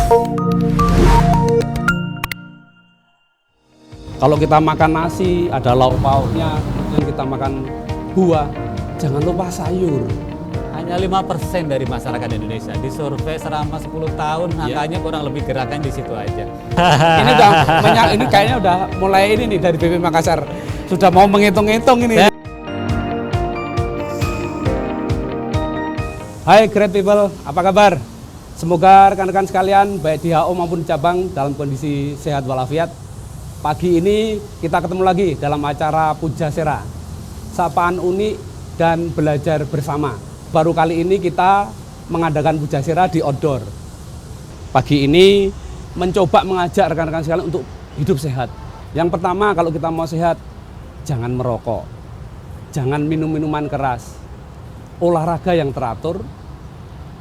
Kalau kita makan nasi, ada lauk pauknya, kemudian kita makan buah, jangan lupa sayur. Hanya 5% dari masyarakat Indonesia disurvei selama 10 tahun, angkanya kurang lebih gerakan di situ aja. Ini kayaknya udah mulai ini nih dari BP Makassar, sudah mau menghitung-hitung ini. Hai great people, apa kabar? Semoga rekan-rekan sekalian baik di HO maupun di cabang dalam kondisi sehat walafiat. Pagi ini kita ketemu lagi dalam acara Pujasera, sapaan unik dan belajar bersama. Baru kali ini kita mengadakan Pujasera di outdoor. Pagi ini mencoba mengajak rekan-rekan sekalian untuk hidup sehat. Yang pertama, kalau kita mau sehat, jangan merokok, jangan minum minuman keras, olahraga yang teratur,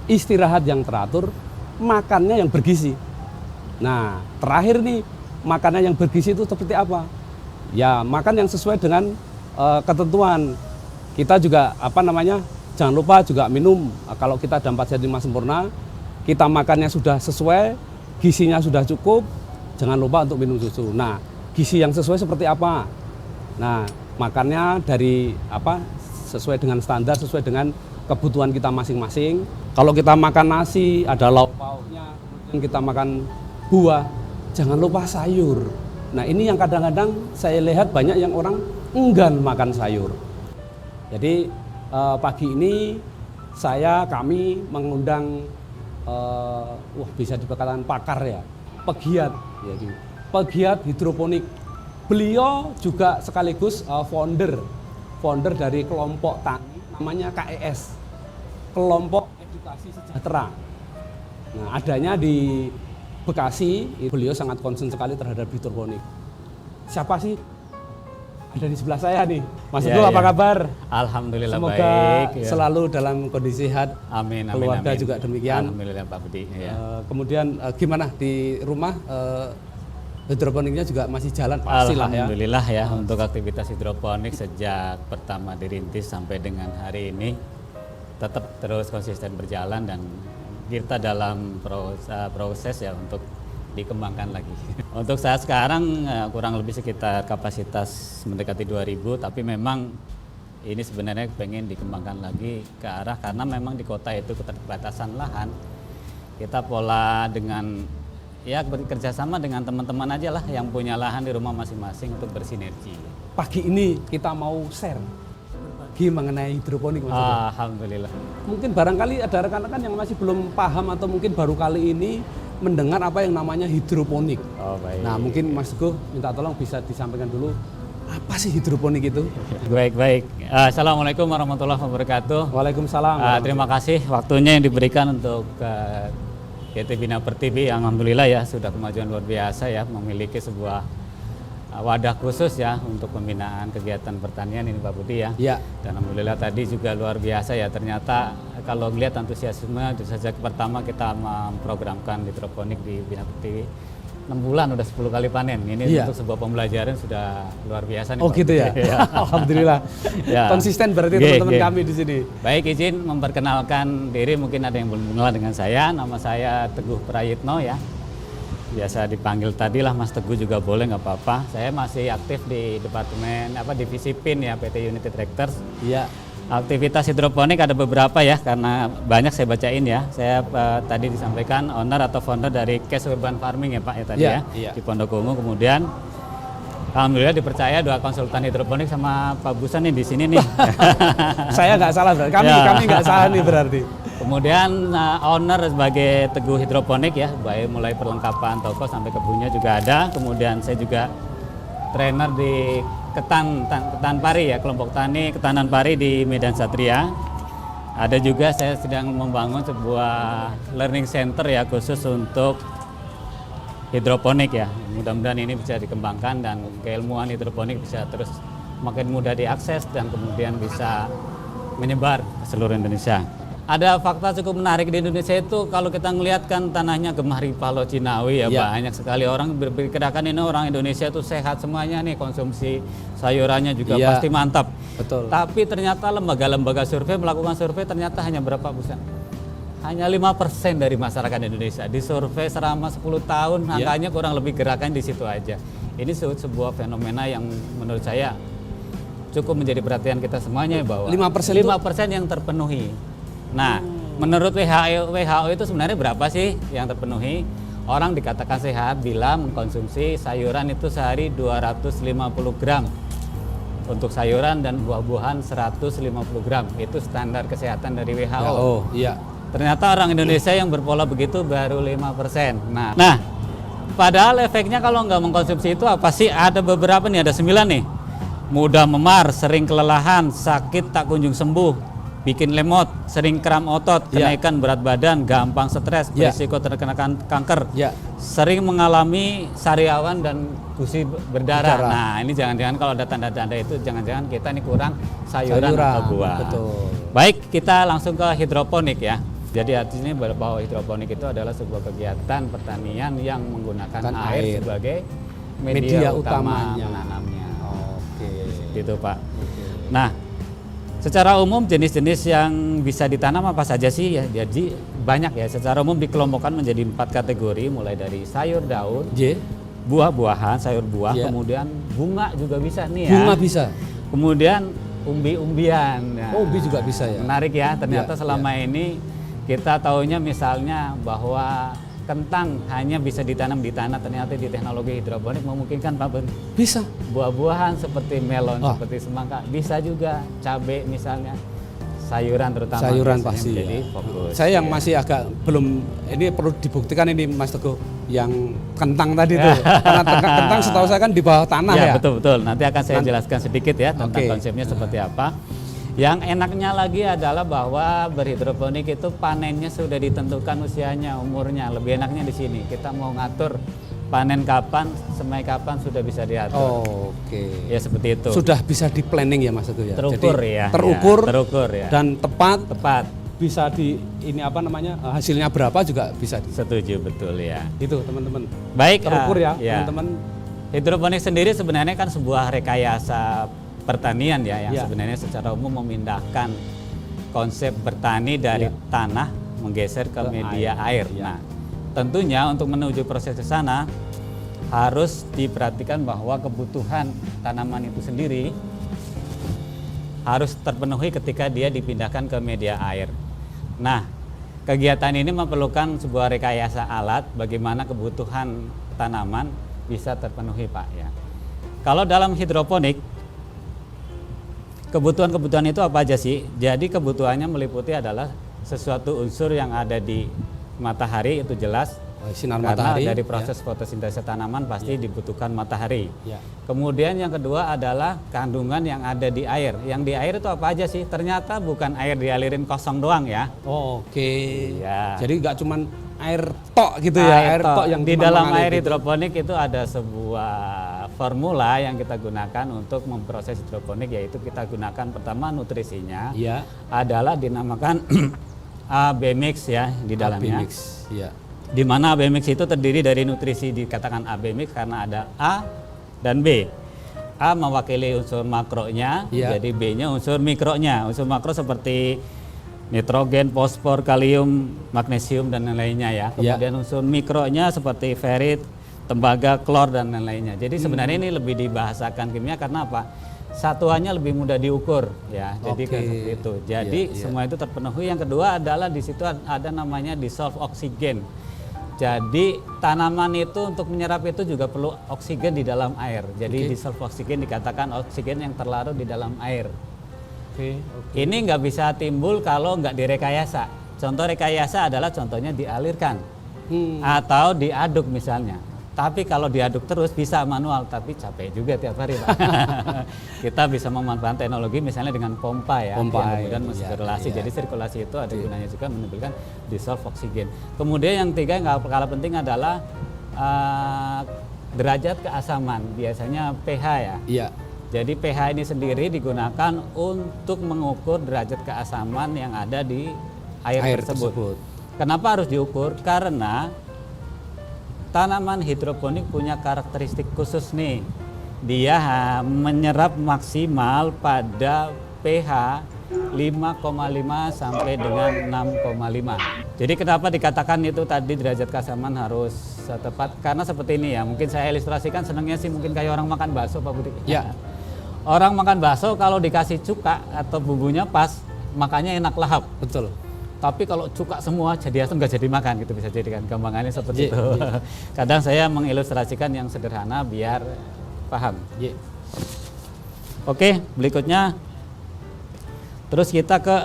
istirahat yang teratur, makannya yang bergizi. Nah, terakhir nih, makanan yang bergizi itu seperti apa? Ya, makan yang sesuai dengan ketentuan. Kita juga jangan lupa juga minum. Kalau kita ada 4 sehat 5 sempurna, kita makannya sudah sesuai, gizinya sudah cukup, jangan lupa untuk minum susu. Nah, gizi yang sesuai seperti apa? Nah, makannya dari sesuai dengan standar, sesuai dengan kebutuhan kita masing-masing. Kalau kita makan nasi, ada lauk pauknya, kemudian kita makan buah, jangan lupa sayur. Nah, ini yang kadang-kadang saya lihat banyak yang orang enggan makan sayur. Jadi pagi ini kami mengundang bisa dikatakan pakar ya, pegiat hidroponik. Beliau juga sekaligus founder dari kelompok tani namanya KES, Kelompok Edukasi Sejahtera. Nah, adanya di Bekasi. Beliau sangat concern sekali terhadap hidroponik. Siapa sih? Ada di sebelah saya nih, Mas Teguh, apa kabar? Alhamdulillah semoga baik. Semoga selalu dalam kondisi sehat. Amin. Keluarga juga demikian. Alhamdulillah Pak Budi. Kemudian gimana di rumah? Hidroponiknya juga masih jalan pastilah ya. Alhamdulillah ya, untuk aktivitas hidroponik sejak pertama dirintis sampai dengan hari ini tetap terus konsisten berjalan dan kita dalam proses ya untuk dikembangkan lagi. Untuk saat sekarang kurang lebih sekitar kapasitas mendekati 2000, tapi memang ini sebenarnya pengen dikembangkan lagi ke arah karena memang di kota itu keterbatasan lahan. Kita pola dengan bekerjasama dengan teman-teman aja lah yang punya lahan di rumah masing-masing untuk bersinergi. Pagi ini kita mau share mengenai hidroponik, Mas. Alhamdulillah. Mungkin barangkali ada rekan-rekan yang masih belum paham atau mungkin baru kali ini mendengar apa yang namanya hidroponik. Oh, baik. Nah, mungkin Mas Teguh minta tolong bisa disampaikan dulu apa sih hidroponik itu? Baik. Assalamualaikum warahmatullahi wabarakatuh. Waalaikumsalam. Terima kasih waktunya yang diberikan untuk PT Bina Pertiwi yang alhamdulillah ya sudah kemajuan luar biasa ya, memiliki sebuah wadah khusus ya untuk pembinaan kegiatan pertanian ini Pak Budi ya. Ya. Dan alhamdulillah tadi juga luar biasa ya, ternyata kalau melihat antusiasme sejak pertama kita memprogramkan hidroponik di Bina Pertiwi 6 bulan udah 10 kali panen. Ini untuk sebuah pembelajaran sudah luar biasa nih. Oh Pak gitu ya. Alhamdulillah. Konsisten berarti teman-teman kami di sini. Baik, izin memperkenalkan diri, mungkin ada yang belum mengenal dengan saya. Nama saya Teguh Prayitno ya. Biasa dipanggil tadi lah Mas Teguh juga boleh, nggak apa-apa. Saya masih aktif di departemen divisi PIN ya, PT United Tractors. Iya. Aktivitas hidroponik ada beberapa ya, karena banyak saya bacain ya. Saya tadi disampaikan owner atau founder dari Cash Urban Farming ya Pak ya tadi ya. Di Pondok Ungu. Kemudian alhamdulillah dipercaya 2 konsultan hidroponik sama Pak Busan nih di sini nih. Saya nggak salah berarti. Kami nggak salah nih berarti. Kemudian owner sebagai Teguh Hidroponik ya, baik mulai perlengkapan toko sampai kebunnya juga ada. Kemudian saya juga trainer di Ketan Pari ya, kelompok tani Ketanan Pari di Medan Satria. Ada juga saya sedang membangun sebuah learning center ya khusus untuk hidroponik ya. Mudah-mudahan ini bisa dikembangkan dan keilmuan hidroponik bisa terus makin mudah diakses dan kemudian bisa menyebar ke seluruh Indonesia. Ada fakta cukup menarik di Indonesia itu, kalau kita ngelihat kan tanahnya Gemah Ripah Lo Cinawi ya, banyak sekali orang berpikirkan ini orang Indonesia itu sehat semuanya nih, konsumsi sayurannya juga pasti mantap. Betul. Tapi ternyata lembaga-lembaga survei melakukan survei ternyata hanya berapa Busan? hanya 5% dari masyarakat Indonesia. Disurvei selama 10 tahun, angkanya kurang lebih gerakan di situ aja. Ini sebuah fenomena yang menurut saya cukup menjadi perhatian kita semuanya bahwa 5% yang terpenuhi. Nah, menurut WHO itu sebenarnya berapa sih yang terpenuhi? Orang dikatakan sehat bila mengkonsumsi sayuran itu sehari 250 gram. Untuk sayuran dan buah-buahan 150 gram. Itu standar kesehatan dari WHO. Ternyata orang Indonesia yang berpola begitu baru 5%. Nah, padahal efeknya kalau nggak mengkonsumsi itu apa sih? Ada beberapa nih, ada 9 nih. Mudah memar, sering kelelahan, sakit tak kunjung sembuh, bikin lemot, sering kram otot, kenaikan berat badan, gampang stres, berisiko terkena kanker, sering mengalami sariawan dan gusi berdarah. Nah, ini jangan-jangan kalau ada tanda-tanda itu, jangan-jangan kita ini kurang sayuran atau buah. Betul. Baik, kita langsung ke hidroponik ya. Jadi artinya bahwa hidroponik itu adalah sebuah kegiatan pertanian yang menggunakan air sebagai media utamanya menanamnya. Seperti itu, Pak. Nah, secara umum jenis-jenis yang bisa ditanam apa saja sih ya? Jadi banyak ya. Secara umum dikelompokkan menjadi 4 kategori, mulai dari sayur daun, buah-buahan, sayur buah, kemudian bunga juga bisa nih ya. Bunga bisa. Kemudian umbi-umbian. Nah, umbi juga bisa ya. Menarik ya. Ternyata selama ini kita taunya misalnya bahwa kentang hanya bisa ditanam di tanah, ternyata di teknologi hidroponik memungkinkan Pak Ben. Bisa. Buah-buahan seperti melon, seperti semangka, bisa juga cabai misalnya, sayuran terutama. Sayuran pasti. Jadi fokus. Saya yang masih agak belum, ini perlu dibuktikan ini Mas Teguh, yang kentang tadi tuh. Karena kentang setahu saya kan di bawah tanah ya. Betul. Nanti akan saya jelaskan sedikit ya tentang konsepnya seperti apa. Yang enaknya lagi adalah bahwa berhidroponik itu panennya sudah ditentukan usianya, umurnya. Lebih enaknya di sini. Kita mau ngatur panen kapan, semai kapan sudah bisa diatur. Ya seperti itu. Sudah bisa di planning ya Mas Teguh ya. Terukur. Jadi, ya. Terukur ya. Dan tepat. Bisa di ini apa namanya, hasilnya berapa juga bisa. Setuju, betul ya. Itu teman-teman. Baik. Terukur ya teman-teman. Hidroponik sendiri sebenarnya kan sebuah rekayasa pertanian ya, yang sebenarnya secara umum memindahkan konsep bertani dari tanah menggeser ke media air. Nah, tentunya untuk menuju proses ke sana harus diperhatikan bahwa kebutuhan tanaman itu sendiri harus terpenuhi ketika dia dipindahkan ke media air. Nah, kegiatan ini memerlukan sebuah rekayasa alat bagaimana kebutuhan tanaman bisa terpenuhi, Pak ya. Kalau dalam hidroponik, kebutuhan-kebutuhan itu apa aja sih? Jadi kebutuhannya meliputi adalah sesuatu unsur yang ada di matahari, itu jelas. Sinar karena matahari. Dari proses fotosintesis tanaman pasti dibutuhkan matahari. Kemudian yang kedua adalah kandungan yang ada di air. Yang di air itu apa aja sih? Ternyata bukan air dialirin kosong doang ya. Jadi nggak cuman air tok gitu ya. Air tok yang di dalam air hidroponik itu ada sebuah formula yang kita gunakan untuk memproses hidroponik, yaitu kita gunakan pertama nutrisinya adalah dinamakan AB mix ya di dalamnya. Di mana AB mix itu terdiri dari nutrisi, dikatakan AB mix karena ada A dan B. A mewakili unsur makronya, jadi B-nya unsur mikronya. Unsur makro seperti nitrogen, fosfor, kalium, magnesium dan lain-lainnya ya. Kemudian unsur mikronya seperti ferit, tembaga, klor dan lain-lainnya. Jadi sebenarnya ini lebih dibahasakan kimia karena apa? Satuannya lebih mudah diukur ya. Jadi seperti itu. Jadi semua itu terpenuhi. Yang kedua adalah di situ ada namanya dissolved oksigen. Jadi tanaman itu untuk menyerap itu juga perlu oksigen di dalam air. Jadi dissolved oksigen dikatakan oksigen yang terlarut di dalam air. Ini nggak bisa timbul kalau nggak direkayasa. Contoh rekayasa adalah contohnya dialirkan atau diaduk misalnya. Tapi kalau diaduk terus bisa manual, tapi capek juga tiap hari Pak. Kita bisa memanfaatkan teknologi misalnya dengan pompa ya, yang kemudian mensirkulasi. Jadi sirkulasi itu ada gunanya juga menimbulkan dissolved oksigen. Kemudian yang tiga yang nggak kalah penting adalah derajat keasaman, biasanya pH ya. Jadi pH ini sendiri digunakan untuk mengukur derajat keasaman yang ada di air tersebut. Kenapa harus diukur? Karena tanaman hidroponik punya karakteristik khusus nih. Dia menyerap maksimal pada pH 5,5 sampai dengan 6,5. Jadi kenapa dikatakan itu tadi derajat kasaman harus tepat? Karena seperti ini ya, mungkin saya ilustrasikan senangnya sih mungkin kayak orang makan bakso Pak Budi. Ya. Orang makan bakso kalau dikasih cuka atau bumbunya pas, makannya enak lahap. Betul. Tapi kalau cuka semua jadi asam nggak jadi makan gitu, bisa jadikan gampangannya seperti Iya, itu. iya. Kadang saya mengilustrasikan yang sederhana biar paham. Ya. Oke, berikutnya terus kita ke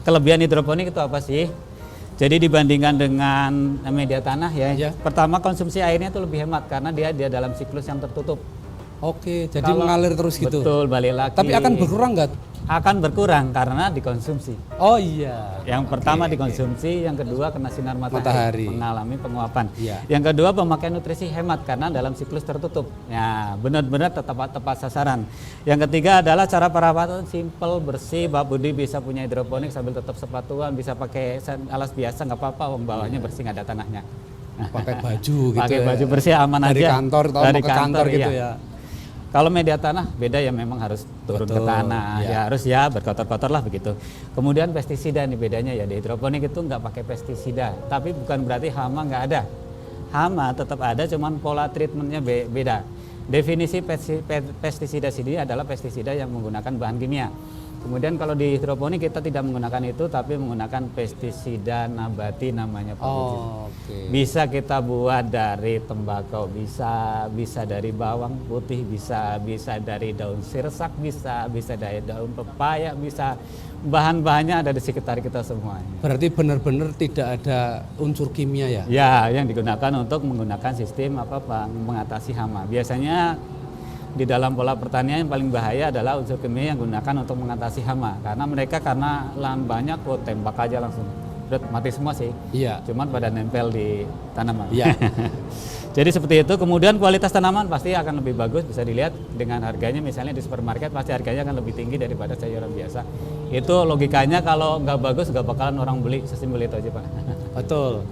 kelebihan hidroponik itu apa sih? Jadi dibandingkan dengan media tanah ya, Ya. pertama konsumsi airnya itu lebih hemat karena dia dalam siklus yang tertutup. Oke, jadi Kalau- mengalir terus gitu. Betul, balik lagi. Tapi akan berkurang nggak? Akan berkurang karena dikonsumsi. Oh iya. Yang pertama dikonsumsi, yang kedua kena sinar matahari, Matahari. mengalami penguapan. Iya. Yang kedua pemakaian nutrisi hemat karena dalam siklus tertutup. Ya, benar-benar tepat sasaran. Yang ketiga adalah cara perawatan simple, bersih. Pak Budi bisa punya hidroponik sambil tetap sepatuan, bisa pakai alas biasa nggak apa-apa, wong bawahnya bersih nggak ada tanahnya. Pakai baju gitu. Pakai ya. baju bersih aman Dari aja. kantor atau mau ke kantor gitu iya. ya. Kalau media tanah beda ya, memang harus turun ke Betul, tanah, ya. ya harus ya berkotor-kotor lah begitu. Kemudian pestisida nih bedanya ya, di hidroponik itu nggak pakai pestisida, tapi bukan berarti hama nggak ada. Hama tetap ada, cuman pola treatmentnya beda. Definisi pestisida sini adalah pestisida yang menggunakan bahan kimia. Kemudian kalau di hidroponik kita tidak menggunakan itu, tapi menggunakan pestisida nabati namanya Pak Budi. Oh, oke. Bisa kita buat dari tembakau, bisa dari bawang putih, bisa dari daun sirsak, bisa dari daun pepaya, bisa bahan-bahannya ada di sekitar kita semua. Berarti benar-benar tidak ada unsur kimia ya? Ya, yang digunakan untuk menggunakan sistem mengatasi hama. Biasanya di dalam pola pertanian yang paling bahaya adalah unsur kimia yang digunakan untuk mengatasi hama. Karena lahan banyak, tembak aja langsung. Udah mati semua sih. Iya. Cuman pada nempel di tanaman. Iya. Jadi seperti itu. Kemudian kualitas tanaman pasti akan lebih bagus, bisa dilihat dengan harganya. Misalnya di supermarket pasti harganya akan lebih tinggi daripada sayuran biasa. Itu logikanya, kalau nggak bagus nggak bakalan orang beli, sesimpel itu aja Pak. Betul.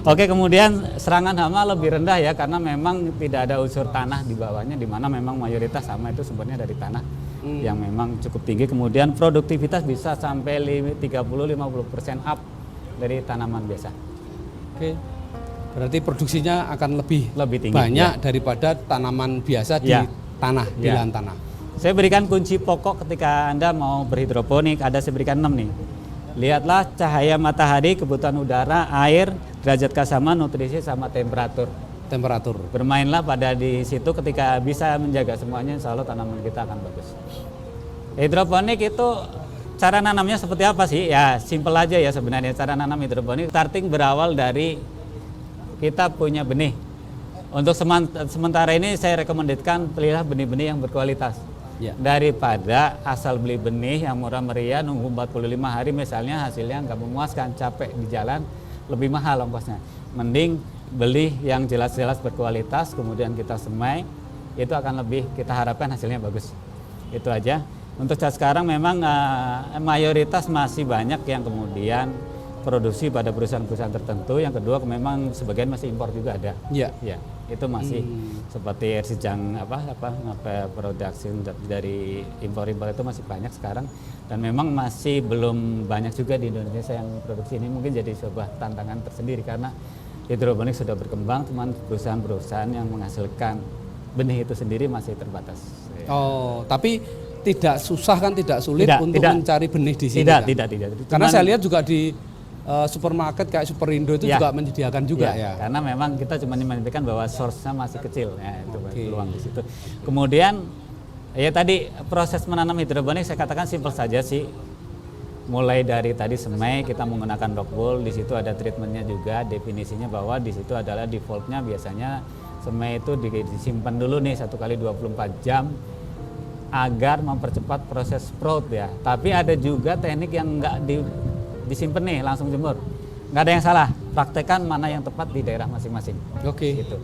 Oke, kemudian serangan hama lebih rendah ya, karena memang tidak ada unsur tanah di bawahnya, di mana memang mayoritas hama itu sumbernya dari tanah yang memang cukup tinggi. Kemudian produktivitas bisa sampai 30-50% up dari tanaman biasa. Oke. Berarti produksinya akan lebih Lebih tinggi, banyak daripada tanaman biasa di Ya. tanah, di Ya. lahan tanah. Saya berikan kunci pokok ketika Anda mau berhidroponik, saya berikan 6 nih. Lihatlah cahaya matahari, kebutuhan udara, air, derajat kasaman, nutrisi, sama temperatur. Temperatur. Bermainlah pada di situ, ketika bisa menjaga semuanya, insya Allah tanaman kita akan bagus. Hidroponik itu cara nanamnya seperti apa sih? Ya simple aja ya sebenarnya cara nanam hidroponik. Starting berawal dari kita punya benih. Untuk sementara ini saya rekomendasikan pilihlah benih-benih yang berkualitas. Ya. Daripada asal beli benih yang murah meriah, nunggu 45 hari misalnya, hasilnya nggak memuaskan, capek di jalan, lebih mahal ongkosnya. Mending beli yang jelas-jelas berkualitas, kemudian kita semai, itu akan lebih kita harapkan hasilnya bagus. Itu aja. Untuk saat sekarang memang mayoritas masih banyak yang kemudian produksi pada perusahaan-perusahaan tertentu. Yang kedua memang sebagian masih impor juga ada. Ya. Ya, itu masih seperti Ersijang produksi dari impor-impor itu masih banyak sekarang, dan memang masih belum banyak juga di Indonesia yang produksi ini. Mungkin jadi sebuah tantangan tersendiri karena hidroponik sudah berkembang, cuman perusahaan-perusahaan yang menghasilkan benih itu sendiri masih terbatas. Oh, tapi tidak susah kan, tidak sulit Tidak, untuk tidak. mencari benih di sini. Tidak, kan? tidak. Karena Cuman- saya lihat juga di supermarket kayak Superindo itu Ya. juga menyediakan juga ya. Karena memang kita cuma menyampaikan bahwa source-nya masih kecil, ya itu Oke. peluang di situ. Kemudian ya tadi proses menanam hidroponik saya katakan simpel saja sih. Mulai dari tadi semai kita menggunakan rock wool, di situ ada treatmentnya juga, definisinya bahwa di situ adalah defaultnya biasanya semai itu disimpan dulu nih 1 kali 24 jam agar mempercepat proses sprout ya. Tapi ada juga teknik yang nggak disimpan nih, langsung jemur. Nggak ada yang salah, praktekkan mana yang tepat di daerah masing-masing. Oke. Gitu.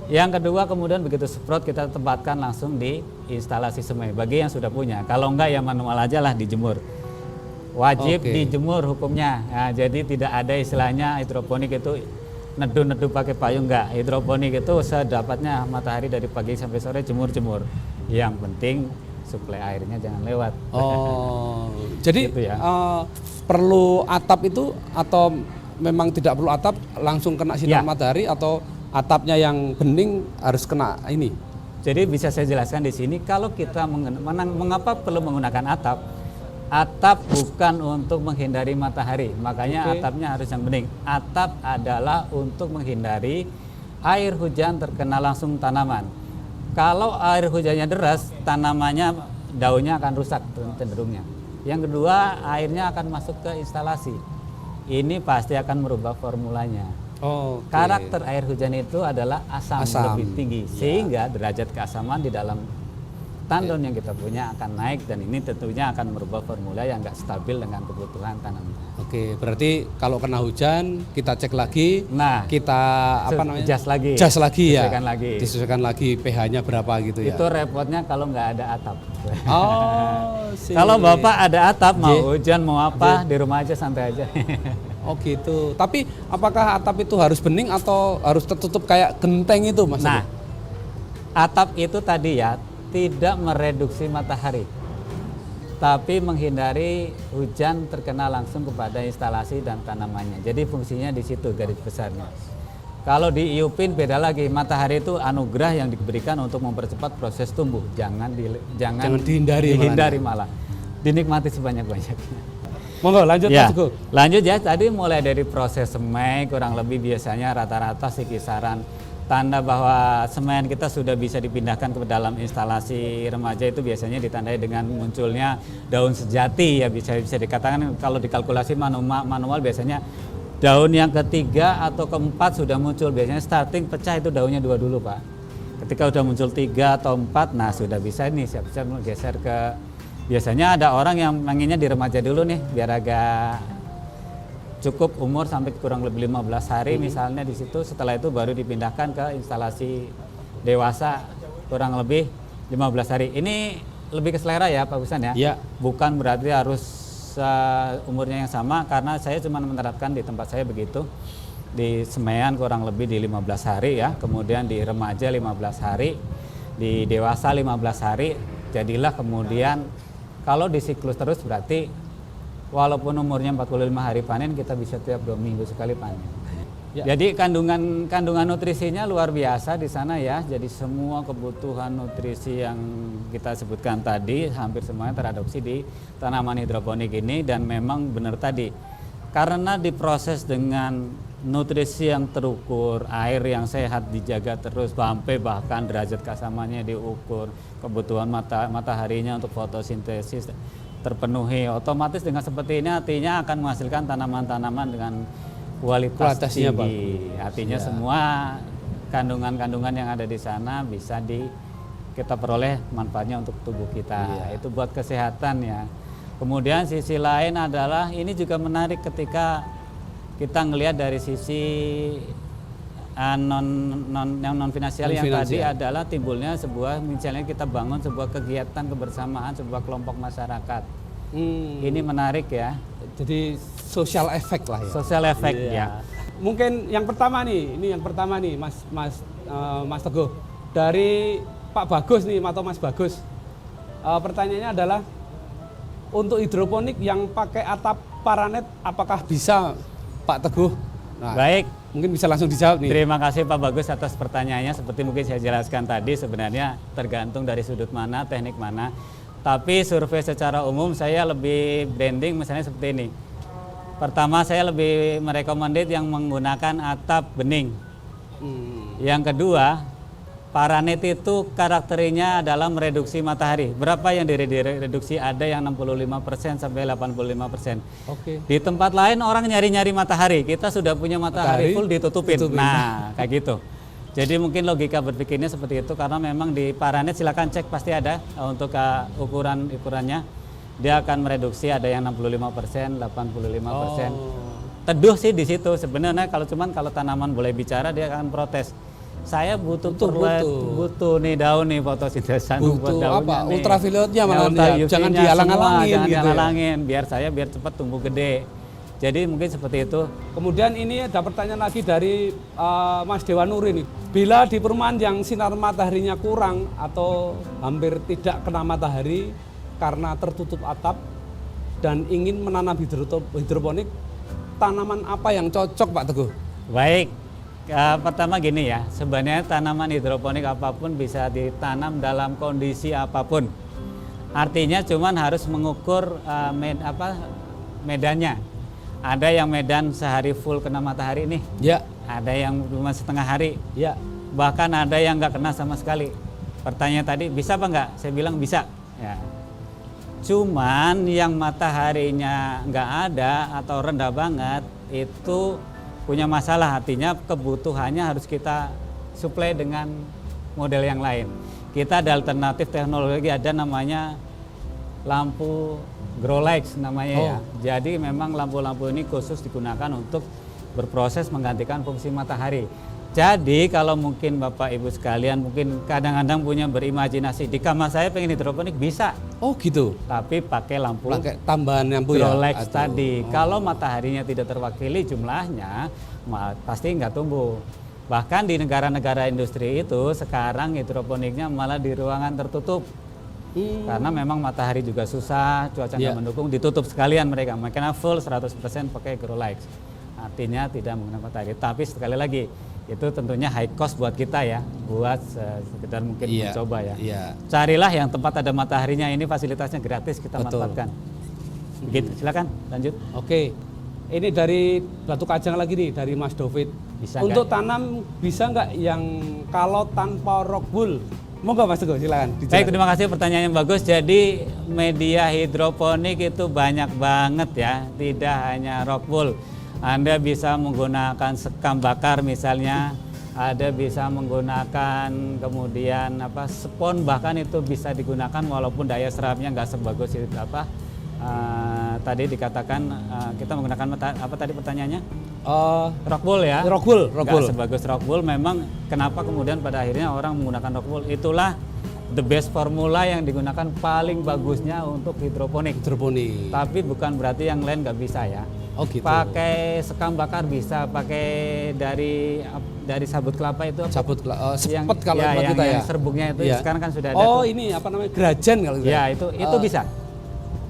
Yang kedua kemudian begitu sprout kita tempatkan langsung di instalasi semai bagi yang sudah punya. Kalau enggak ya manual aja lah dijemur. Wajib Oke. dijemur hukumnya. Nah, jadi tidak ada istilahnya hidroponik itu neduh-neduh pakai payung, enggak. Hidroponik itu sedapatnya matahari dari pagi sampai sore jemur-jemur. Yang penting suplai airnya jangan lewat. Oh, jadi Gitu ya. perlu atap itu atau memang tidak perlu atap, langsung kena sinar Ya. matahari, atau atapnya yang bening harus kena ini? Jadi bisa saya jelaskan di sini, kalau kita mengapa perlu menggunakan atap? Atap bukan untuk menghindari matahari, makanya Oke. atapnya harus yang bening. Atap adalah untuk menghindari air hujan terkena langsung tanaman. Kalau air hujannya deras, tanamannya daunnya akan rusak cenderungnya. Yang kedua, airnya akan masuk ke instalasi. Ini pasti akan merubah formulanya. Oh, Karakter air hujan itu adalah asam, Asam. lebih tinggi, sehingga derajat keasaman di dalam tandon yang kita punya akan naik, dan ini tentunya akan merubah formula yang nggak stabil dengan kebutuhan tanaman. Oke, berarti kalau kena hujan kita cek lagi, Nah, kita apa namanya? jas lagi. Jas lagi ya. Disesuaikan lagi. Disesuaikan lagi pH-nya berapa gitu ya. Itu repotnya kalau nggak ada atap. Oh, Kalau Bapak ada atap, mau Ye. hujan mau apa, di rumah aja santai aja. Oh gitu. Tapi apakah atap itu harus bening atau harus tertutup kayak genteng itu, Mas? Nah, atap itu tadi ya tidak mereduksi matahari, tapi menghindari hujan terkena langsung kepada instalasi dan tanamannya. Jadi fungsinya di situ garis besarnya. Kalau di IUPIN beda lagi, matahari itu anugerah yang diberikan untuk mempercepat proses tumbuh. Jangan dihindari malah. Dinikmati sebanyak-banyaknya. Monggo lanjut Ya, Mas Teguh. lanjut ya. Tadi mulai dari proses semai, kurang lebih biasanya rata-rata sih kisaran tanda bahwa semen kita sudah bisa dipindahkan ke dalam instalasi remaja itu biasanya ditandai dengan munculnya daun sejati ya, bisa dikatakan kalau dikalkulasi manual biasanya daun yang ketiga atau keempat sudah muncul, biasanya starting pecah itu daunnya 2 dulu Pak. Ketika udah muncul 3 atau 4, nah sudah bisa nih siap-siap geser ke, biasanya ada orang yang pengennya di remaja dulu nih biar agak cukup umur sampai kurang lebih 15 hari misalnya di situ, setelah itu baru dipindahkan ke instalasi dewasa kurang lebih 15 hari. Ini lebih ke selera ya Pak Husan ya? Iya. Bukan berarti harus umurnya yang sama, karena saya cuma menerapkan di tempat saya begitu. Di semaian kurang lebih di 15 hari ya, kemudian di remaja 15 hari, di dewasa 15 hari, jadilah kemudian kalau di siklus terus berarti walaupun umurnya 45 hari panen, kita bisa tiap 2 minggu sekali panen. Ya. Jadi kandungan nutrisinya luar biasa di sana ya. Jadi semua kebutuhan nutrisi yang kita sebutkan tadi hampir semuanya teradopsi di tanaman hidroponik ini, dan memang benar tadi karena diproses dengan nutrisi yang terukur, air yang sehat dijaga terus, sampai bahkan derajat keasamannya diukur, kebutuhan mataharinya untuk fotosintesis terpenuhi. Otomatis dengan seperti ini artinya akan menghasilkan tanaman-tanaman dengan kualitasnya tinggi. Artinya Ya. semua kandungan-kandungan yang ada di sana bisa kita peroleh manfaatnya untuk tubuh kita. Iya. Itu buat kesehatan ya. Kemudian sisi lain adalah ini juga menarik ketika kita ngelihat dari sisi non finansial yang tadi adalah timbulnya sebuah, misalnya kita bangun sebuah kegiatan kebersamaan sebuah kelompok masyarakat. Ini menarik ya. Jadi social effect lah ya. Social effect ya. Mungkin yang pertama nih, Mas Teguh, dari Pak Bagus nih atau Mas Bagus. Pertanyaannya adalah untuk hidroponik yang pakai atap paranet, apakah bisa Pak Teguh? Nah, Baik. mungkin bisa langsung dijawab nih. Terima kasih Pak Bagus atas pertanyaannya. Seperti mungkin saya jelaskan tadi, sebenarnya tergantung dari sudut mana, teknik mana. Tapi survei secara umum saya lebih branding misalnya seperti ini. Pertama, saya lebih merekomendasi yang menggunakan atap bening. Yang kedua, paranet itu karakterinya adalah mereduksi matahari. Berapa yang direduksi? Ada yang 65% sampai 85%. Oke. Di tempat lain orang nyari-nyari matahari, kita sudah punya matahari full ditutupin. Nah, kayak gitu. Jadi mungkin logika berpikirnya seperti itu, karena memang di paranet silakan cek, pasti ada untuk ukurannya. Dia akan mereduksi, ada yang 65%, 85%. Teduh sih di situ sebenarnya. Kalau tanaman boleh bicara, dia akan protes. Saya butuh nih daun nih fotosintesis, buat daunnya apa? nih. Ultravioletnya malah Ultravioletnya jangan semua, dihalang-halangin jangan gitu. dihalang-halangin, biar cepat tumbuh gede. Jadi mungkin seperti itu. Kemudian ini ada pertanyaan lagi dari Mas Dewa Nuri nih. Bila di perumahan yang sinar mataharinya kurang atau hampir tidak kena matahari karena tertutup atap dan ingin menanam hidroponik, tanaman apa yang cocok Pak Teguh? Baik, pertama gini ya, sebenarnya tanaman hidroponik apapun bisa ditanam dalam kondisi apapun. Artinya cuman harus mengukur medannya. Ada yang medan sehari full kena matahari nih, Ya, ada yang cuma setengah hari, ya. bahkan ada yang nggak kena sama sekali. Pertanyaan tadi bisa apa nggak? Saya bilang bisa. Ya. Cuman yang mataharinya nggak ada atau rendah banget itu punya masalah, artinya kebutuhannya harus kita suplai dengan model yang lain. Kita ada alternatif teknologi, ada namanya lampu grow lights namanya ya. Jadi memang lampu-lampu ini khusus digunakan untuk berproses menggantikan fungsi matahari. Jadi kalau mungkin Bapak Ibu sekalian mungkin kadang-kadang punya berimajinasi, di kamar saya pengen hidroponik bisa. Oh gitu. Tapi pakai lampu Pakai tambahan lampu ya. grow lights tadi. Kalau mataharinya tidak terwakili jumlahnya, pasti nggak tumbuh. Bahkan di negara-negara industri itu sekarang hidroponiknya malah di ruangan tertutup. Karena memang matahari juga susah, cuaca nggak mendukung, ditutup sekalian mereka. Makanya full 100% pakai grow lights. Artinya tidak menggunakan matahari. Tapi sekali lagi, itu tentunya high cost buat kita ya, buat sekedar mungkin mencoba ya. Carilah yang tempat ada mataharinya, ini fasilitasnya gratis kita manfaatkan. Begitu, silakan lanjut. Oke, ini dari Batu Kajang lagi nih, dari Mas David. Bisa untuk nggak? tanam bisa nggak yang kalau tanpa rock wool? Monggo Mas Teguh, silakan. Baik, terima kasih pertanyaan yang bagus. Jadi media hidroponik itu banyak banget ya, tidak hanya rock wool. Anda bisa menggunakan sekam bakar misalnya, ada bisa menggunakan kemudian spon, bahkan itu bisa digunakan walaupun daya serapnya nggak sebagus itu tadi dikatakan kita menggunakan apa tadi pertanyaannya? Rock wool ya. Rock wool. Nggak sebagus rock wool. Memang kenapa kemudian pada akhirnya orang menggunakan rock wool? Itulah the best formula yang digunakan paling bagusnya untuk hidroponik. Tapi bukan berarti yang lain nggak bisa ya. Oh gitu. Pakai sekam bakar bisa, pakai dari sabut kelapa itu apa? Sepet kalau kita ya. Yang serbuknya itu sekarang kan sudah ada. Oh, ini apa namanya? Grajen kalau gitu. Ya, itu bisa.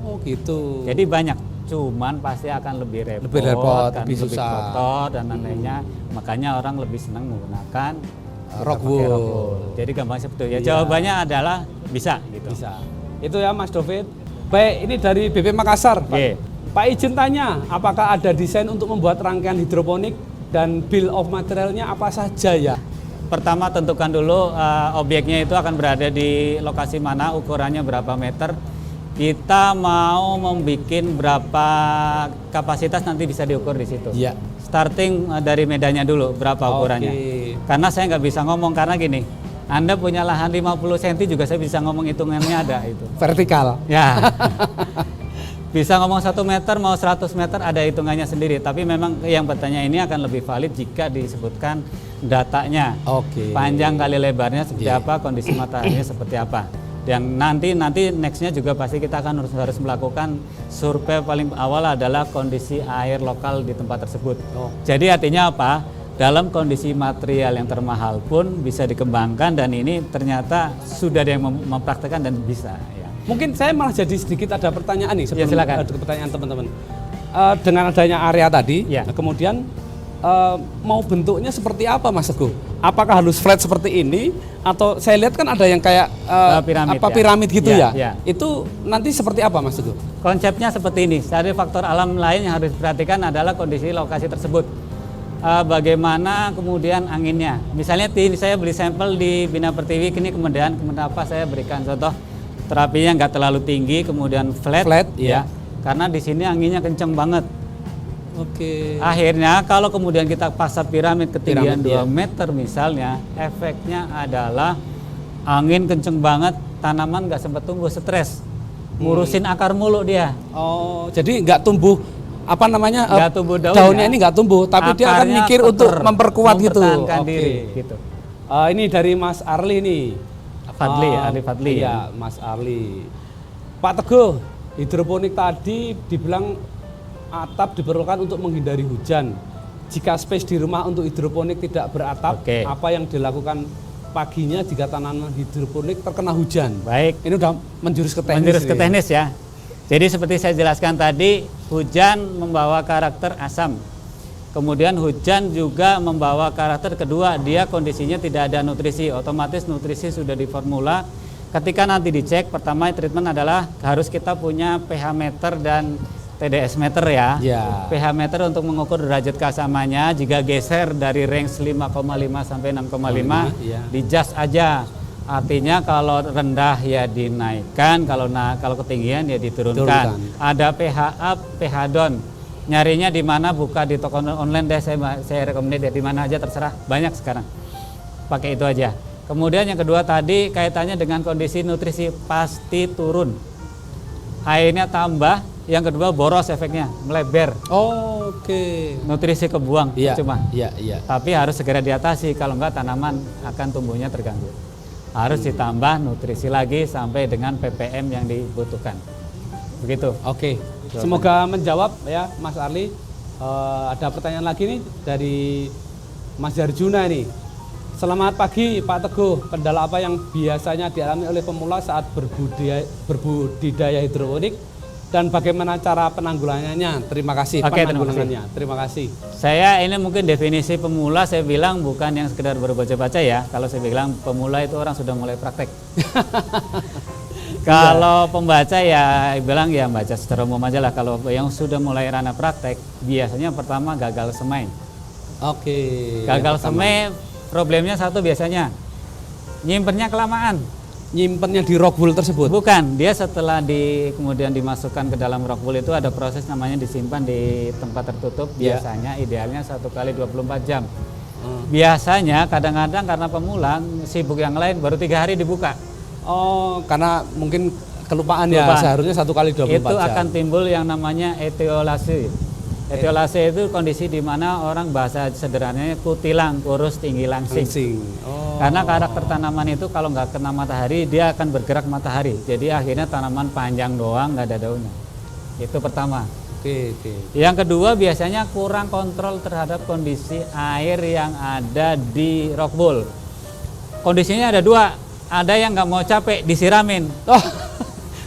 Oh gitu. Jadi banyak, cuman pasti akan lebih repot, lebih susah, lebih kotor dan lain-lainnya. Makanya orang lebih senang menggunakan rock wool. Jadi gampang seperti itu ya. Jawabannya adalah bisa gitu. Bisa. Itu ya Mas David. Baik, ini dari BP Makassar. Pak izin tanya, apakah ada desain untuk membuat rangkaian hidroponik dan bill of materialnya apa saja ya? Pertama tentukan dulu objeknya itu akan berada di lokasi mana, ukurannya berapa meter. Kita mau membuat berapa kapasitas nanti bisa diukur di situ. Iya. Starting dari medannya dulu, berapa ukurannya. Karena saya nggak bisa ngomong karena gini, Anda punya lahan 50 cm juga saya bisa ngomong hitungannya ada itu. Vertikal. Ya. Bisa ngomong 1 meter mau 100 meter ada hitungannya sendiri. Tapi memang yang bertanya ini akan lebih valid jika disebutkan datanya. Panjang kali lebarnya seperti apa, kondisi mataharinya seperti apa. Dan nanti nextnya juga pasti kita akan harus melakukan survei paling awal adalah kondisi air lokal di tempat tersebut. Jadi artinya apa? Dalam kondisi material yang termahal pun bisa dikembangkan dan ini ternyata sudah ada yang mempraktekkan dan bisa. Ya. Mungkin saya malah jadi sedikit ada pertanyaan nih sebelum silakan. ada pertanyaan teman-teman. Dengan adanya area tadi, kemudian mau bentuknya seperti apa Mas Teguh? Apakah harus flat seperti ini atau saya lihat kan ada yang kayak piramid gitu ya? Itu nanti seperti apa Mas Teguh? Konsepnya seperti ini. Dari faktor alam lain yang harus diperhatikan adalah kondisi lokasi tersebut. Bagaimana kemudian anginnya. Misalnya saya beli sampel di Bina Pertiwi, ini kemudian apa saya berikan contoh terapinya nggak terlalu tinggi, kemudian flat ya. Karena di sini anginnya kenceng banget. Akhirnya kalau kemudian kita pasang piramid ketinggian 2 meter misalnya, efeknya adalah angin kenceng banget, tanaman nggak sempat tumbuh, stres, ngurusin akar mulu dia. Jadi nggak tumbuh nggak tumbuh daunnya ini nggak tumbuh, tapi dia akan mikir untuk memperkuat gitu. Diri, gitu. Ini dari Mas Arli nih. Arli Fadli. Iya, Mas Arli. Pak Teguh, hidroponik tadi dibilang atap diperlukan untuk menghindari hujan. Jika space di rumah untuk hidroponik tidak beratap, Oke. apa yang dilakukan paginya jika tanaman hidroponik terkena hujan? Baik. Ini udah menjurus ke teknis. Menjurus ke ini. teknis ya. Jadi seperti saya jelaskan tadi, hujan membawa karakter asam. Kemudian hujan juga membawa karakter kedua, dia kondisinya tidak ada nutrisi, otomatis nutrisi sudah di formula. Ketika nanti dicek, pertama treatment adalah harus kita punya pH meter dan TDS meter ya. Ya. pH meter untuk mengukur derajat keasamannya, jika geser dari range 5,5 sampai 6,5 ya. di-adjust aja. Artinya kalau rendah ya dinaikkan, kalau ketinggian ya diturunkan. Turunkan. Ada pH up, pH down. Nyarinya di mana, buka di toko online deh, saya rekomendasi di mana aja terserah, banyak sekarang. Pakai itu aja. Kemudian yang kedua tadi kaitannya dengan kondisi nutrisi pasti turun. Airnya tambah, yang kedua boros efeknya, melebar. Oke. Nutrisi kebuang Iya. cuma. Iya, iya. Tapi harus segera diatasi, kalau enggak tanaman akan tumbuhnya terganggu. Harus ditambah nutrisi lagi sampai dengan ppm yang dibutuhkan. Begitu. Oke. Semoga menjawab ya Mas Arli. Ada pertanyaan lagi nih dari Mas Jarjuna ini. Selamat pagi Pak Teguh. Kendala apa yang biasanya dialami oleh pemula saat berbudidaya hidroponik dan bagaimana cara penanggulangannya? Terima kasih. Oke, terima penanggulangannya. Terima kasih. Saya ini mungkin definisi pemula, saya bilang bukan yang sekedar baca-baca ya. Kalau saya bilang pemula itu orang sudah mulai praktek. Kalau pembaca ya bilang ya baca secara umum aja lah. Kalau yang sudah mulai ranah praktek, biasanya pertama gagal semai. Oke. Gagal yang pertama. semai problemnya satu biasanya nyimpennya kelamaan. Nyimpennya di rock wool tersebut. Bukan, dia setelah kemudian dimasukkan ke dalam rock wool itu ada proses namanya disimpan di tempat tertutup. Ya. Biasanya idealnya 1 kali 24 jam. Biasanya kadang-kadang karena pemula sibuk yang lain baru 3 hari dibuka. Oh, karena mungkin kelupaan ya. Kelupaan. Seharusnya 1 kali 24 Itu jam. akan timbul yang namanya etiolase. Etiolase itu kondisi di mana orang bahasa sederhananya kutilang, kurus, tinggi langsing. Langsing. Oh. Karena karakter tanaman itu kalau nggak kena matahari dia akan bergerak matahari. Jadi akhirnya tanaman panjang doang nggak ada daunnya. Itu pertama. Oke, oke. Yang kedua biasanya kurang kontrol terhadap kondisi air yang ada di rock wool. Kondisinya ada dua. Ada yang nggak mau capek disiramin. Oh,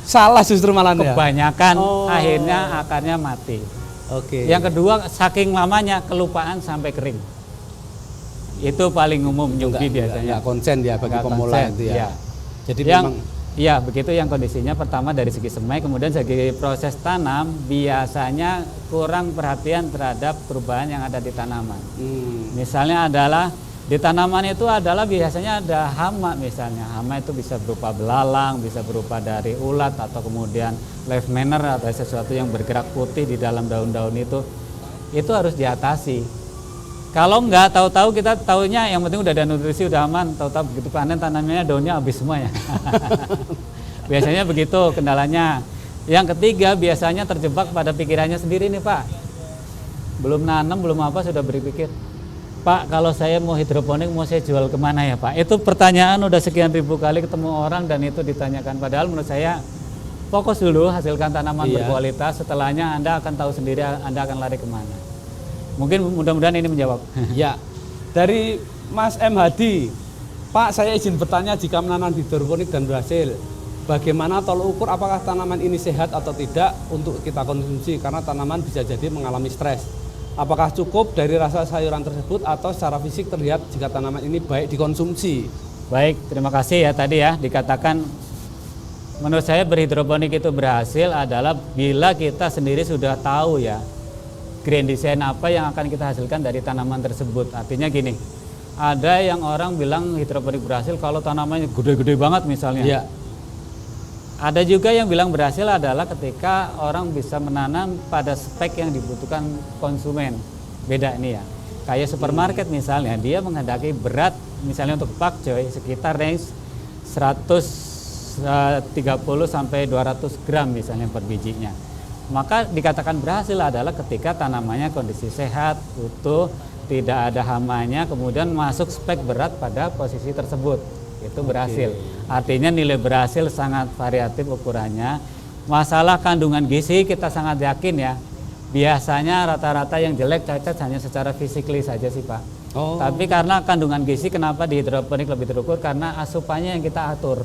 salah justru malah ya. Kebanyakan Oh. akhirnya akarnya mati. Oke. Yang kedua saking lamanya kelupaan sampai kering. Itu paling umum nyubi biasanya. Nggak konsen ya bagi Nggak pemula konsen, itu ya. iya. Jadi Yang memang iya begitu yang kondisinya pertama dari segi semai, kemudian segi proses tanam biasanya kurang perhatian terhadap perubahan yang ada di tanaman. Misalnya adalah di tanaman itu adalah biasanya ada hama misalnya. Hama itu bisa berupa belalang, bisa berupa dari ulat atau kemudian leaf miner atau sesuatu yang bergerak putih di dalam daun-daun itu. Itu harus diatasi. Kalau enggak tahu-tahu kita taunya yang penting udah ada nutrisi udah aman, tahu-tahu begitu panen tanamannya daunnya habis semua ya. Biasanya begitu kendalanya. Yang ketiga biasanya terjebak pada pikirannya sendiri nih Pak. Belum nanam, belum apa sudah berpikir, Pak kalau saya mau hidroponik mau saya jual kemana ya Pak? Itu pertanyaan udah sekian ribu kali ketemu orang dan itu ditanyakan. Padahal menurut saya fokus dulu hasilkan tanaman berkualitas, setelahnya Anda akan tahu sendiri Anda akan lari kemana. Mungkin mudah-mudahan ini menjawab. ya. Dari Mas M Hadi, Pak saya izin bertanya jika menanam hidroponik dan berhasil, bagaimana tolak ukur apakah tanaman ini sehat atau tidak untuk kita konsumsi karena tanaman bisa jadi mengalami stres. Apakah cukup dari rasa sayuran tersebut atau secara fisik terlihat jika tanaman ini baik dikonsumsi? Baik, terima kasih ya tadi ya dikatakan menurut saya berhidroponik itu berhasil adalah bila kita sendiri sudah tahu ya grand design apa yang akan kita hasilkan dari tanaman tersebut. Artinya gini, ada yang orang bilang hidroponik berhasil kalau tanamannya gede-gede banget misalnya. Ya. Ada juga yang bilang berhasil adalah ketika orang bisa menanam pada spek yang dibutuhkan konsumen. Beda ini ya. Kayak supermarket misalnya, dia menghendaki berat misalnya untuk pakcoy sekitar range 130 sampai 200 gram misalnya per bijinya. Maka dikatakan berhasil adalah ketika tanamannya kondisi sehat, utuh, tidak ada hamanya, kemudian masuk spek berat pada posisi tersebut. Itu berhasil. Artinya nilai berhasil sangat variatif ukurannya. Masalah kandungan gizi kita sangat yakin ya. Biasanya rata-rata yang jelek cacat hanya secara fisikly saja sih Pak. Oh. Tapi karena kandungan gizi kenapa di hidroponik lebih terukur? Karena asupannya yang kita atur.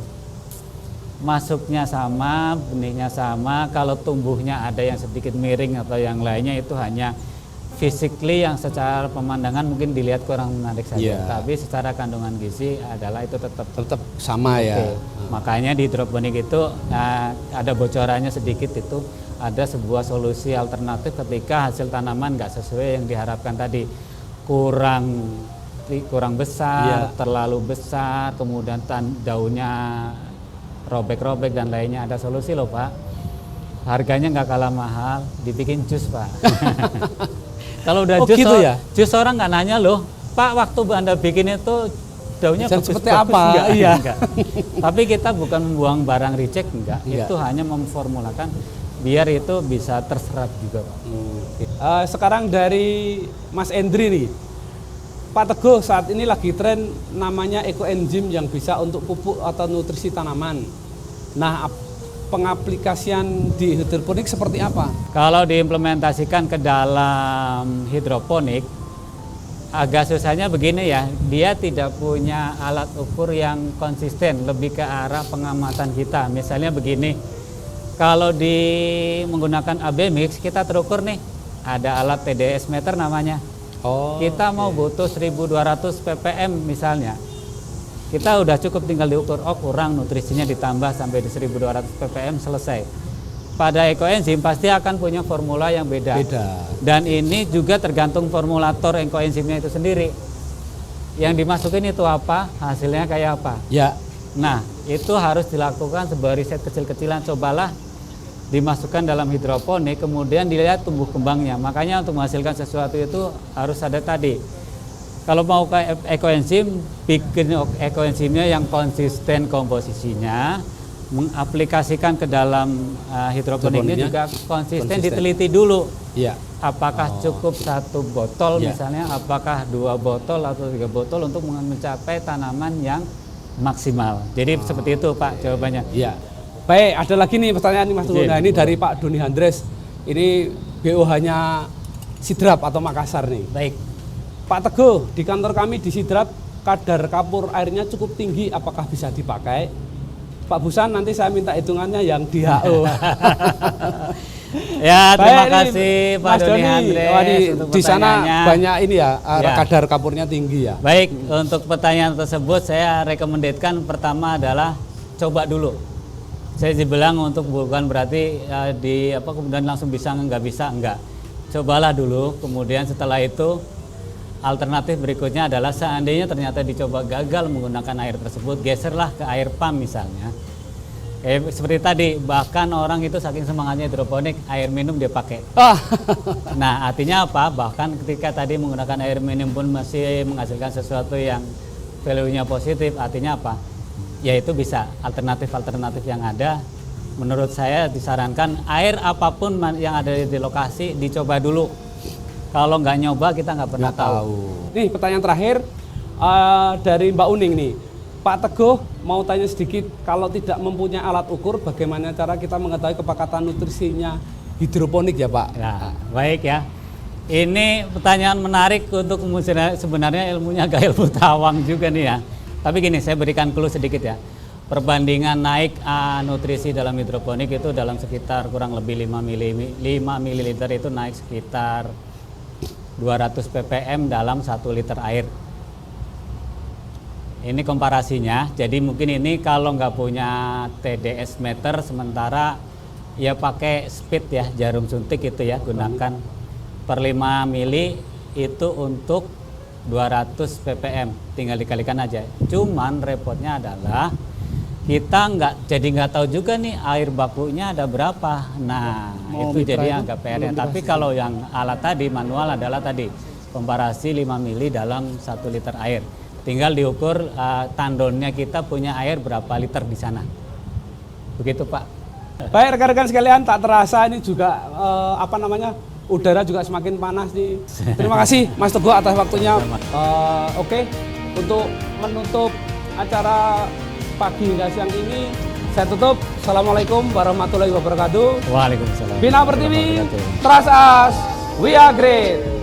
Masuknya sama, benihnya sama, kalau tumbuhnya ada yang sedikit miring atau yang lainnya itu hanya physically yang secara pemandangan mungkin dilihat kurang menarik saja. Yeah. Tapi secara kandungan gizi adalah itu tetap sama ya. oke. Makanya di hidroponik itu ada bocorannya sedikit, itu ada sebuah solusi alternatif ketika hasil tanaman nggak sesuai yang diharapkan tadi, kurang besar, terlalu besar, kemudian daunnya robek-robek dan lainnya. Ada solusi loh Pak, harganya nggak kalah mahal, dibikin jus Pak. Kalau udah jus, gitu ya? Jus orang nggak nanya loh Pak, waktu Anda bikin itu daunnya bagus, seperti apa? Enggak, Iya. enggak. Tapi kita bukan membuang barang reject, enggak. Itu hanya memformulakan biar itu bisa terserap juga Pak. Sekarang dari Mas Endri nih, Pak Teguh saat ini lagi tren namanya ekoenzim yang bisa untuk pupuk atau nutrisi tanaman. Nah, pengaplikasian di hidroponik seperti apa? Kalau diimplementasikan ke dalam hidroponik, agak susahnya begini ya, dia tidak punya alat ukur yang konsisten, lebih ke arah pengamatan kita. Misalnya begini, kalau menggunakan AB mix, kita terukur nih, ada alat TDS meter namanya. Kita mau butuh 1200 ppm misalnya, kita udah cukup tinggal diukur, kurang, nutrisinya ditambah sampai di 1200 ppm, selesai. Pada ekoenzim pasti akan punya formula yang beda. Dan ini juga tergantung formulator ekoenzimnya itu sendiri. Yang dimasukin itu apa, hasilnya kayak apa. Ya. Nah, itu harus dilakukan sebuah riset kecil-kecilan. Cobalah dimasukkan dalam hidroponik, kemudian dilihat tumbuh kembangnya. Makanya untuk menghasilkan sesuatu itu harus ada tadi. Kalau mau ke ekoenzim, bikin ekoenzimnya yang konsisten komposisinya, mengaplikasikan ke dalam hidroponiknya juga konsisten, diteliti dulu. Iya. Apakah cukup 1 botol misalnya, apakah 2 botol atau 3 botol untuk mencapai tanaman yang maksimal. Jadi seperti itu Pak jawabannya. Iya. Baik, ada lagi nih pertanyaan nih Mas Teguh. Nah, ini dari Pak Doni Handres. Ini BOH-nya Sidrap atau Makassar nih. Baik. Pak Teguh, di kantor kami di Sidrap kadar kapur airnya cukup tinggi, apakah bisa dipakai? Pak Busan, nanti saya minta hitungannya yang di HO. Ya, terima Baik, kasih Pak Doni Handres untuk di sana pertanyaannya. banyak ini ya, kadar kapurnya tinggi ya. Baik, untuk pertanyaan tersebut saya rekomendasikan pertama adalah coba dulu. Saya dibilang untuk bukan berarti kemudian langsung bisa enggak. Cobalah dulu, kemudian setelah itu alternatif berikutnya adalah seandainya ternyata dicoba gagal menggunakan air tersebut, geserlah ke air pump misalnya. Kayak seperti tadi, bahkan orang itu saking semangatnya hidroponik, air minum dia pakai. Nah, artinya apa? Bahkan ketika tadi menggunakan air minum pun masih menghasilkan sesuatu yang value-nya positif, artinya apa? Yaitu bisa alternatif-alternatif yang ada. Menurut saya disarankan air apapun yang ada di lokasi dicoba dulu. Kalau nggak nyoba kita nggak pernah tahu. Nih pertanyaan terakhir dari Mbak Uning nih. Pak Teguh mau tanya sedikit, kalau tidak mempunyai alat ukur, bagaimana cara kita mengetahui kepakatan nutrisinya hidroponik ya Pak? Ya, baik ya. Ini pertanyaan menarik untuk sebenarnya ilmunya agak ilmu tawang juga nih ya. Tapi gini, saya berikan clue sedikit ya. Perbandingan naik nutrisi dalam hidroponik itu dalam sekitar kurang lebih 5 ml itu naik sekitar 200 ppm dalam 1 liter air. Ini komparasinya, jadi mungkin ini kalau nggak punya TDS meter, sementara ya pakai speed ya, jarum suntik itu ya, gunakan per 5 mili itu untuk 200 ppm, tinggal dikalikan aja. Cuman repotnya adalah kita nggak tahu juga nih air bakunya ada berapa. Nah, itu jadi agak PR-nya. Tapi kalau yang alat tadi manual adalah tadi komparasi 5 mili dalam 1 liter air. Tinggal diukur tandonnya kita punya air berapa liter di sana. Begitu Pak. Baik rekan-rekan sekalian, tak terasa ini juga udara juga semakin panas nih. Terima kasih Mas Teguh atas waktunya. Oke, untuk menutup acara pagi hingga siang ini, Saya tutup. Assalamualaikum warahmatullahi wabarakatuh. Waalaikumsalam. Bina Pertiwi, warahmatullahi wabarakatuh. trust us, we are great.